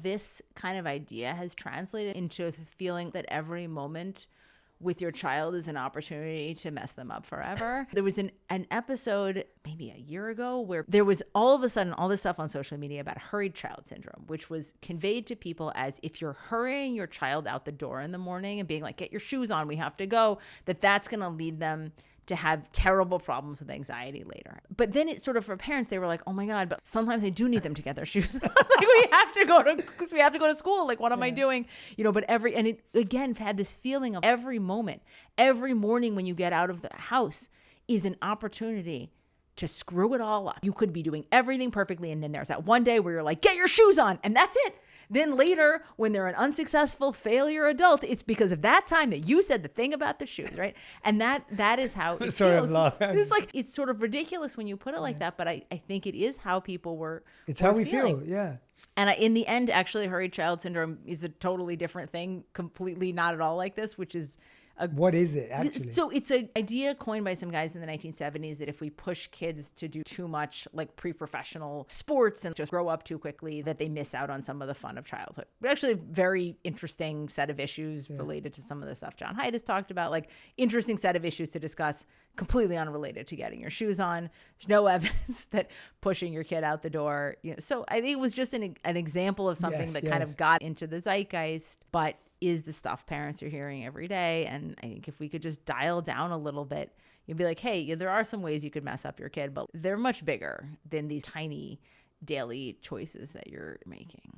This kind of idea has translated into the feeling that every moment with your child is an opportunity to mess them up forever. There was an episode maybe a year ago where there was all of a sudden all this stuff on social media about hurried child syndrome, which was conveyed to people as if you're hurrying your child out the door in the morning and being like, get your shoes on, we have to go, that's going to lead them to have terrible problems with anxiety later. But then it sort of, for parents, they were like, oh my God, but sometimes I do need them to get their shoes. Like we have to go to school. Like, what am I doing? But and it again had this feeling of every moment, every morning when you get out of the house is an opportunity to screw it all up. You could be doing everything perfectly. And then there's that one day where you're like, get your shoes on. And that's it. Then later, when they're an unsuccessful failure adult, it's because of that time that you said the thing about the shoes, right? And that is how it Sorry, feels. I'm laughing. It's sort of ridiculous when you put it like that, but I think it is how people were It's were how we feeling. feel, yeah. And in the end, actually, hurried child syndrome is a totally different thing, completely not at all like this, which is what is it, actually? So it's an idea coined by some guys in the 1970s that if we push kids to do too much like pre-professional sports and just grow up too quickly, that they miss out on some of the fun of childhood. But actually, a very interesting set of issues related to some of the stuff John Haidt has talked about, like interesting set of issues to discuss, completely unrelated to getting your shoes on. There's no evidence that pushing your kid out the door. So I think it was just an example of something that kind of got into the zeitgeist, but is the stuff parents are hearing every day. And I think if we could just dial down a little bit, you'd be like, hey, there are some ways you could mess up your kid, but they're much bigger than these tiny daily choices that you're making.